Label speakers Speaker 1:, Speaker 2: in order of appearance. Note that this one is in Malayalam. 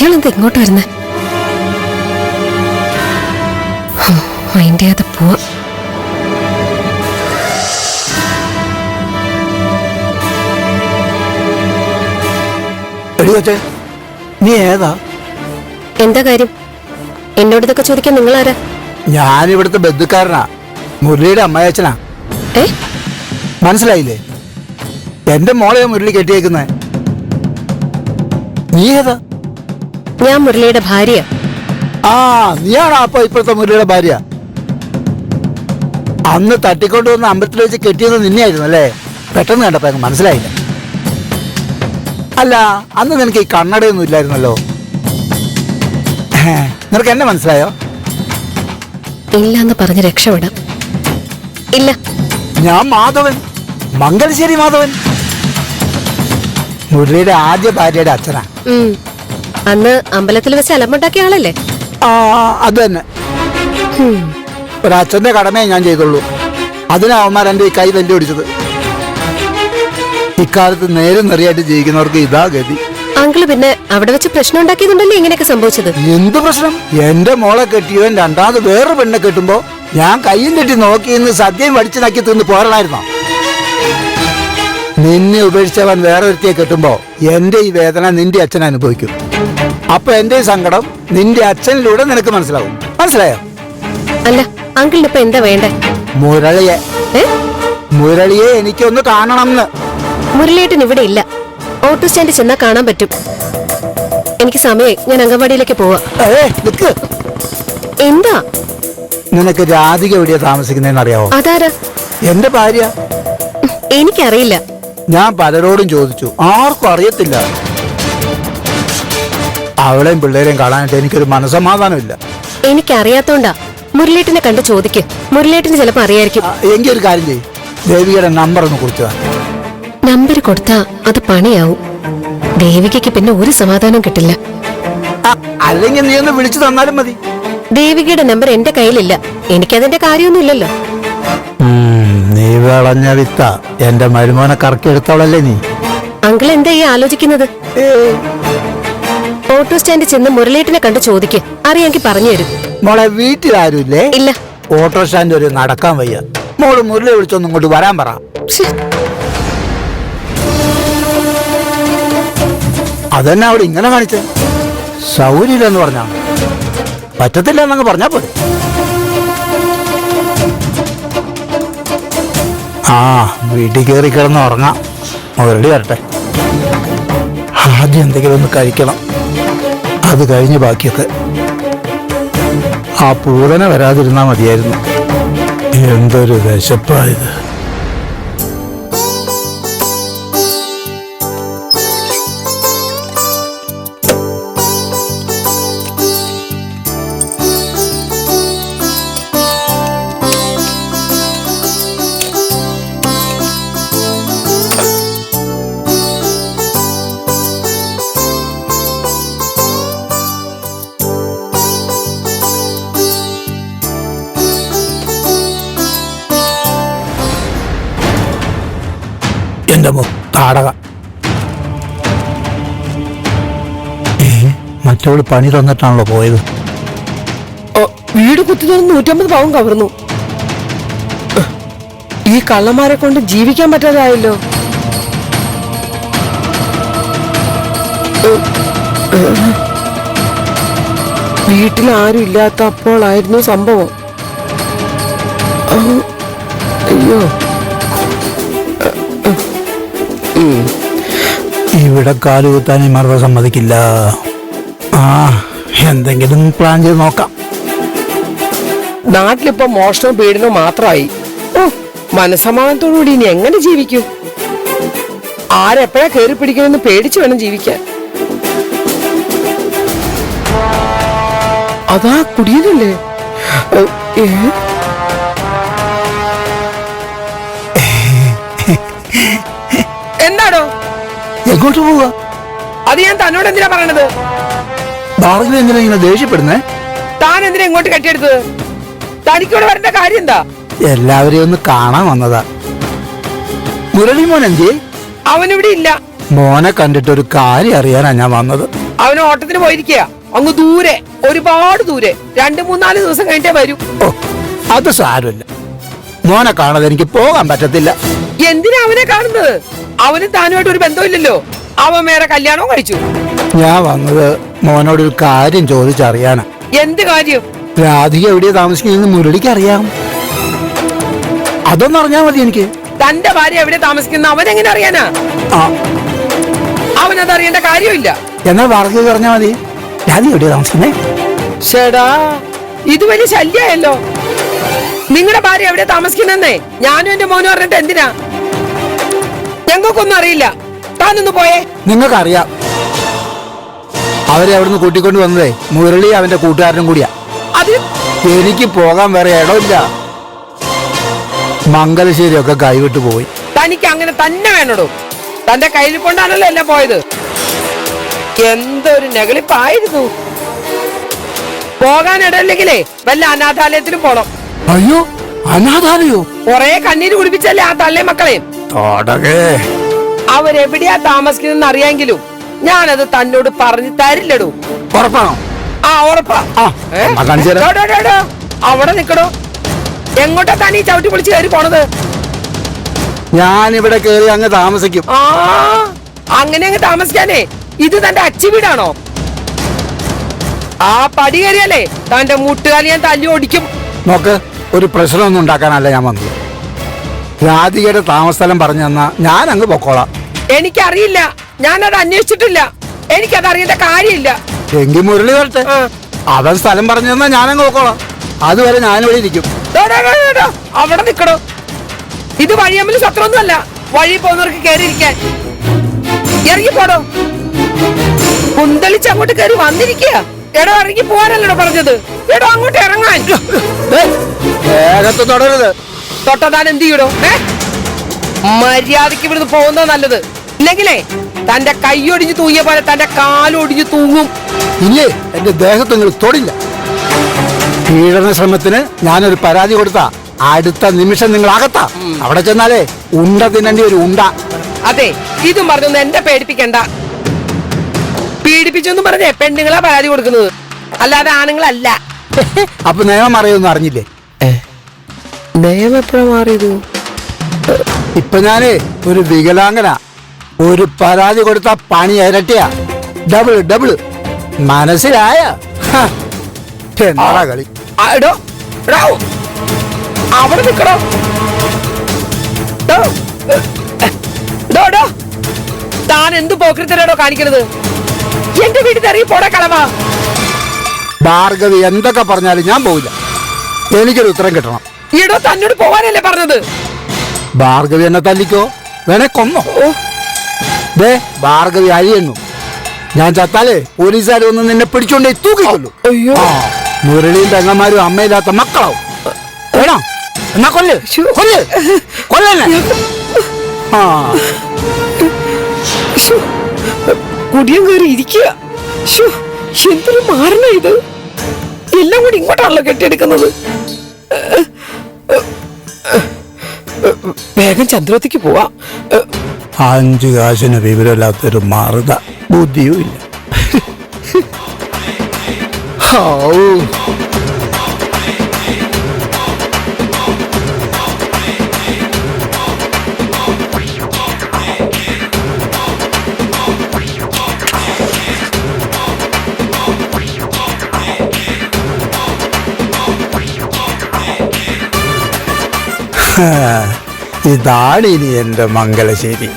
Speaker 1: ഇയാളെന്താ ഇങ്ങോട്ട് വരുന്നേ? മൈൻഡ് ചെയ്യാതെ പോവാ.
Speaker 2: നീ ഏതാ?
Speaker 1: എന്താ കാര്യം? എന്നോട് ഇതൊക്കെ ചോദിക്കാൻ നിങ്ങളാരാ?
Speaker 2: ഞാനിവിടുത്തെ ബന്ധുക്കാരനാ, മുരളിയുടെ അമ്മായച്ചനാ. മനസ്സിലായില്ലേ? എന്റെ മോളെ മുരളി കെട്ടിയേക്കുന്നേ. നീ ഏതാ?
Speaker 1: ഞാൻ മുരളിയുടെ ഭാര്യ.
Speaker 2: ആ, നീയാണോ അപ്പൊ ഇപ്പോഴത്തെ മുരളിയുടെ ഭാര്യ? അന്ന് തട്ടിക്കൊണ്ടുവന്ന് അമ്പലത്തിൽ വെച്ച് കെട്ടിയത് നിന്നെയായിരുന്നു അല്ലേ? പെട്ടെന്ന് കണ്ടപ്പോ അങ്ങ് മനസ്സിലായില്ല. അല്ല, അന്ന് നിനക്ക് ഈ കണ്ണടയൊന്നും ഇല്ലായിരുന്നല്ലോ. നിനക്ക് എന്നെ മനസ്സിലായോ?
Speaker 1: ഇല്ലെന്ന് പറഞ്ഞ് രക്ഷപ്പെടാം. ഇല്ല,
Speaker 2: ഞാൻ മാധവൻ, മംഗലശ്ശേരി മാധവൻ, മുരളിയുടെ ആദ്യ ഭാര്യയുടെ അച്ഛനാ.
Speaker 1: അന്ന് അമ്പലത്തിൽ വെച്ച് അലമ്പുണ്ടാക്കിയ ആളല്ലേ?
Speaker 2: ആ, അത് തന്നെ. ഒരച്ഛന്റെ കടമയെ ഞാൻ ചെയ്തുള്ളൂ. അതിനാ അവന്മാർ എന്റെ ഈ കൈ തല്ലി ഓടിച്ചത്. ഇക്കാലത്ത് നേരം നിറയായിട്ട് ജീവിക്കുന്നവർക്ക് ഇതാ ഗതി.
Speaker 1: അങ്കിള് പിന്നെ അവിടെ വെച്ച് പ്രശ്നം ഉണ്ടാക്കിയതുണ്ടല്ലേ ഇങ്ങനെയൊക്കെ സംഭവിച്ചത്?
Speaker 2: എന്ത് പ്രശ്നം? എന്റെ മോളെ കെട്ടിയവൻ രണ്ടാമത് വേറൊരു പെണ്ണെ കെട്ടുമ്പോ ഞാൻ കയ്യും കെട്ടി നോക്കിയെന്ന് സദ്യയും വടിച്ചു നക്കി തിന്ന് പോരണായിരുന്നോ? നിന്നെ ഉപേക്ഷിച്ചവൻ വേറൊരുത്തിയെ കെട്ടുമ്പോ എന്റെ ഈ വേദന നിന്റെ അച്ഛൻ അനുഭവിക്കും. അപ്പൊ എന്റെ സങ്കടം നിന്റെ അച്ഛനിലൂടെ നിനക്ക് മനസ്സിലാവും. മനസ്സിലായോ?
Speaker 1: അല്ല, അങ്കിളിന് ഇപ്പൊ എന്താ വേണ്ടേ?
Speaker 2: മുരളിയെ മുരളിയെ എനിക്കൊന്ന് കാണണമെന്ന്.
Speaker 1: മുരളിയേട്ടൻ ഇവിടെ ഇല്ല. ഓട്ടോ സ്റ്റാൻഡിൽ ചെന്നാ കാണാൻ പറ്റും. എനിക്ക് സമയം, ഞാൻ അംഗൻവാടിയിലേക്ക് പോവാ. എന്താ?
Speaker 2: നിനക്ക് രാധിക എവിടെയാ താമസിക്കുന്നതെന്ന് അറിയാവോ?
Speaker 1: അതാരാ?
Speaker 2: എന്റെ ഭാര്യ.
Speaker 1: എനിക്കറിയില്ല.
Speaker 2: ഞാൻ പലരോടും ചോദിച്ചു, ആർക്കും അറിയത്തില്ല. അവളെയും പിള്ളേരെയും കാണാനായിട്ട് എനിക്കൊരു മനസ്സമാധാനമില്ല.
Speaker 1: എനിക്കറിയാത്തോണ്ടാ. മുരളിയേട്ടനെ കണ്ട് ചോദിക്ക്. മുരളിയേട്ടന് ചിലപ്പോ അറിയായിരിക്കും.
Speaker 2: എങ്കിൽ ഒരു കാര്യം ചെയ്യും, ദേവികയുടെ നമ്പർ ഒന്ന് കൊടുത്തു.
Speaker 1: നമ്പർ കൊടുത്താ അത് പണിയാവും. ദേവികയ്ക്ക് പിന്നെ ഒരു സമാധാനം കിട്ടില്ല.
Speaker 2: അല്ലെങ്കിൽ നീ ഒന്ന് വിളിച്ചു തന്നാലും മതി.
Speaker 1: ദേവികയുടെ നമ്പർ എന്റെ കയ്യിലില്ല. എനിക്കതിന്റെ കാര്യമൊന്നുമില്ലല്ലോ.
Speaker 2: നീ വിളഞ്ഞ വിത്ത എന്റെ മരുമോനെ കറക്കിയെടുത്തോളല്ലേ നീ.
Speaker 1: അങ്കിൾ എന്താ ഈ ആലോചിക്കുന്നത്? ഓട്ടോ സ്റ്റാൻഡിൽ ചെന്ന് മുരളിയേട്ടനെ കണ്ട് ചോദിക്ക്. അറിയാമെങ്കിൽ പറഞ്ഞു തരും.
Speaker 2: മോളെ, വീട്ടിൽ ആരുമില്ലേ?
Speaker 1: ഇല്ല.
Speaker 2: ഓട്ടോ സ്റ്റാൻഡ് ഒരു നടക്കാൻ വയ്യ. മോള് മുരളിയെ വിളിച്ചൊന്നും ഇങ്ങോട്ട് വരാൻ പറ. അതെന്നെ അവിടെ ഇങ്ങനെ കാണിച്ചേ? സൗകര്യമില്ലെന്ന് പറഞ്ഞാ? പറ്റത്തില്ല എന്നങ്ങ് പറഞ്ഞാ പോലെ. ആ, വീട്ടിൽ കയറി കിടന്ന് ഉറങ്ങാം. മുരളി വരട്ടെ. ആദ്യം എന്തെങ്കിലും ഒന്ന് കഴിക്കണം. അത് കഴിഞ്ഞ് ബാക്കിയൊക്കെ. ആ പൂതന വരാതിരുന്നാ മതിയായിരുന്നു. എന്തൊരു വിശപ്പായത്. എന്റെ താടക. മറ്റവള് പണി തന്നിട്ടാണല്ലോ പോയത്.
Speaker 3: വീട് കുത്തി തുറന്ന് 150 പവൻ കവർന്നു. ഈ കള്ളന്മാരെ കൊണ്ട് ജീവിക്കാൻ പറ്റാതായല്ലോ. വീട്ടിൽ ആരും ഇല്ലാത്ത അപ്പോഴായിരുന്നു സംഭവം. അയ്യോ,
Speaker 2: ഇവിടെ കാലുകുത്താൻ ഈ മറുപടി സമ്മതിക്കില്ല. ആ, എന്തെങ്കിലും പ്ലാൻ ചെയ്ത് നോക്കാം.
Speaker 3: നാട്ടിലിപ്പോ മോഷണവും പീഡനവും മാത്രമായി. മനസമാധാനത്തോടുകൂടി ഇനി എങ്ങനെ ജീവിക്കും? ആരെപ്പോഴാ കയറി പിടിക്കുമെന്ന് പേടിച്ചു വേണം ജീവിക്കാൻ. അതാ കുടിയതല്ലേ? എന്താടോ?
Speaker 2: എങ്ങോട്ട് പോവുക?
Speaker 3: അത് ഞാൻ തന്നോട് എന്തിനാ പറയണത്?
Speaker 2: ഭാർഗവി എന്തിനാ ഇങ്ങനെ ദേഷ്യപ്പെടുന്നേ?
Speaker 3: താൻ എന്തിനാ ഇങ്ങോട്ട് കെട്ടിയെടുത്തത്? തനിക്കൂടെ വരേണ്ട കാര്യം എന്താ?
Speaker 2: എല്ലാവരെയും ഒന്ന് കാണാൻ വന്നതാ. മുരളി മോൻ എന്തി?
Speaker 3: അവനിവിടെ ഇല്ല.
Speaker 2: മോനെ കണ്ടിട്ട് ഒരു കാര്യം അറിയാനാ ഞാൻ വന്നത്.
Speaker 3: അവന് ഓട്ടത്തിന് പോയിരിക്കുക അങ്ങ് ദൂരെ, ഒരുപാട് ദൂരെ. 2-3-4 ദിവസം കഴിഞ്ഞിട്ടേ വരൂ.
Speaker 2: ഓ, അത് സാരമില്ല. മോനെ കാണാതെ എനിക്ക് പോകാൻ പറ്റത്തില്ല.
Speaker 3: എന്തിനാ അവനെ കാണുന്നത്? അവന് താനുമായിട്ട് ഒരു ബന്ധമില്ലല്ലോ. അവൻ വേറെ കല്യാണവും കഴിച്ചു.
Speaker 2: ഞാൻ വന്നത് മോനോടൊരു കാര്യം ചോദിച്ചറിയാനാ.
Speaker 3: എന്ത് കാര്യം?
Speaker 2: രാധിക എവിടെയാ താമസിക്കുന്നത് മുരളിക്ക് അറിയാം. അതൊന്നും അറിഞ്ഞാ മതി എനിക്ക്.
Speaker 3: തന്റെ ഭാര്യ എവിടെ താമസിക്കുന്ന അവൻ എങ്ങനെ അറിയാനാ?
Speaker 2: ആ,
Speaker 3: അവനത് അറിയേണ്ട കാര്യമില്ല.
Speaker 2: എന്നാൽ വാർത്തകൾ പറഞ്ഞാ മതി. രാധിക എവിടെയാ താമസിക്കുന്നേ?
Speaker 3: ചേടാ, ഇത് വലിയ ശല്യായല്ലോ. നിങ്ങളുടെ ഭാര്യ എവിടെ താമസിക്കുന്നേ ഞാനും എന്റെ മോനും അറിഞ്ഞിട്ട് എന്തിനാ? ഞങ്ങൾക്കൊന്നും അറിയില്ല. താനൊന്ന് പോയേ.
Speaker 2: നിങ്ങൾക്കറിയാം. അവരെ അവിടുന്ന് കൂട്ടിക്കൊണ്ട് വന്നതേ മുരളി അവന്റെ കൂട്ടുകാരനും കൂടിയാ.
Speaker 3: അത്
Speaker 2: എനിക്ക് പോകാൻ വേറെ ഇടമില്ല. മംഗലശ്ശേരിയൊക്കെ കൈവിട്ടു പോയി.
Speaker 3: തനിക്ക് അങ്ങനെ തന്നെ വേണോടോ. തന്റെ കയ്യിൽ കൊണ്ടാണല്ലോ എല്ലാം പോയത്. എന്തൊരു നെകളിപ്പായിരുന്നു. പോകാനിടയില്ലെങ്കിലേ വല്ല അനാഥാലയത്തിലും പോണം.
Speaker 2: അയ്യോ, അനാഥാലയോ?
Speaker 3: കൊറേ കണ്ണീര് കുടിപ്പിച്ചല്ലേ ആ തള്ളേ മക്കളെയും. അവരെവിടെയാ താമസിക്കുന്നതെന്ന് അറിയാമെങ്കിലും ഞാനത് തന്നോട് പറഞ്ഞു തരില്ലടൂ.
Speaker 2: ഉറപ്പാണോ?
Speaker 3: ആ, ഉറപ്പാ. അവിടെ നിക്കടോ. എങ്ങോട്ടാ താൻ ഈ ചവിട്ടി പൊളിച്ച് കയറി പോണത്?
Speaker 2: ഞാനിവിടെ കേറി അങ്ങ് താമസിക്കും.
Speaker 3: ആ, അങ്ങനെ അങ്ങ് താമസിക്കാനേ ഇത് തന്റെ അച്ചി വീടാണോ? ആ പടി കയറിയല്ലേ തന്റെ മുട്ടുകാലി ഞാൻ തല്ലി ഓടിക്കും.
Speaker 2: നോക്ക്, ഒരു പ്രശ്നമൊന്നും ഉണ്ടാക്കാനല്ല ഞാൻ വന്നത്. രാധികയുടെ താമസസ്ഥലം പറഞ്ഞു തന്നാ ഞാൻ അങ്ങ് പൊക്കോളാം.
Speaker 3: എനിക്കറിയില്ല. ഞാനത് അന്വേഷിച്ചിട്ടില്ല. എനിക്കത് അറിയേണ്ട കാര്യമില്ല.
Speaker 2: എങ്കിൽ മുരളി വരട്ടെ. അവൻ സ്ഥലം പറഞ്ഞു തന്നാ ഞാനങ്ങ് പൊക്കോളാം. അതുവരെ ഞാനിവിടെ ഇരിക്കും.
Speaker 3: അവിടെ നിക്കടോ. ഇത് വഴിയമ്മല് സത്രമൊന്നുമല്ല വഴി പോകുന്നവർക്ക് കയറിയിരിക്കാൻ. ഇറങ്ങിപ്പോടോ. കുന്തളിച്ച് അങ്ങോട്ട് കയറി വന്നിരിക്കുക. എടോ, ഇറങ്ങി പോവാനല്ലോ പറഞ്ഞത്. എടോ, അങ്ങോട്ട് ഇറങ്ങാൻ.
Speaker 2: വേഗത്ത് തുടരുത്.
Speaker 3: തൊട്ടതാൻ എന്ത് ചെയ്യടോ? മര്യാദക്ക് ഇവിടുന്ന് പോകുന്നത് നല്ലത്. ഇല്ലെങ്കിലേ തന്റെ കൈയൊടിഞ്ഞു തൂങ്ങിയ പോലെ തന്റെ കാലൊടിഞ്ഞു തൂങ്ങും.
Speaker 2: ഇല്ലേ, എന്റെ ദേഹത്ത് നിങ്ങൾ തൊടില്ല. പീഡന ശ്രമത്തിന് ഞാനൊരു പരാതി കൊടുത്താ അടുത്ത നിമിഷം നിങ്ങൾ അകത്താ. അവിടെ ചെന്നാലേ ഉണ്ട തിന്നേണ്ടി ഒരു ഉണ്ട.
Speaker 3: അതെ, ഇതും പറഞ്ഞൊന്നും എന്റെ പേടിപ്പിക്കണ്ട. പീഡിപ്പിച്ചൊന്നും പറഞ്ഞേ പെണ്ണുങ്ങളാ പരാതി കൊടുക്കുന്നത്, അല്ലാതെ ആണുങ്ങളല്ല.
Speaker 2: അപ്പൊ നിയമം അറിയൊന്നും അറിഞ്ഞില്ലേ?
Speaker 3: നിയമം എപ്പോഴാ മാറിയത്?
Speaker 2: ഇപ്പൊ ഞാനേ ഒരു വികലാംഗന. ഒരു പരാതി കൊടുത്ത പണി ഇരട്ടിയാ. Double double. മനസ്സിലായ എന്നാ കളി?
Speaker 3: അവിടെ നിക്കണോ? താൻ എന്ത് പോക്കൃത്തരാണോ കാണിക്കണത്? എന്റെ വീട്ടിൽ ഇറങ്ങി പോടാ കളവാ.
Speaker 2: ഭാർഗവി എന്തൊക്കെ പറഞ്ഞാലും ഞാൻ പോവില്ല. എനിക്കൊരു ഉത്തരം കിട്ടണം.
Speaker 3: ഈടോ, തന്നോട് പോവാനല്ലേ പറഞ്ഞത്?
Speaker 2: ഭാർഗവി എന്നെ തല്ലിക്കോ, വേണേ കൊന്നോ. ദേ, ഭാർഗവി അഴിയുന്നു. ഞാൻ ചത്താലേ പോലീസുകാർ ഒന്ന് നിന്നെ പിടിച്ചോണ്ടേ തൂക്കിക്കൊള്ളു.
Speaker 3: അയ്യോ,
Speaker 2: മുരളിയും പെങ്ങന്മാരും അമ്മയില്ലാത്ത മക്കളാവും. വേണോ? എന്നാ കൊല്ല് കൊല്ല് കൊല്ലല്ലേ. ആ,
Speaker 3: കുടിയം കയറി ഇരിക്കുക. എന്തൊരു മാറണ ഇത്. എല്ലാം കൂടി ഇങ്ങോട്ടാണല്ലോ കെട്ടിയെടുക്കുന്നത്. വേഗം ചന്ദ്രത്തേക്ക് പോവാ.
Speaker 2: 5 കാശിന് വിവരമില്ലാത്തൊരു മാറുത ബുദ്ധിയും ഇല്ല. ഇതാണ് ഇനി എന്റെ മംഗലശ്ശേരി.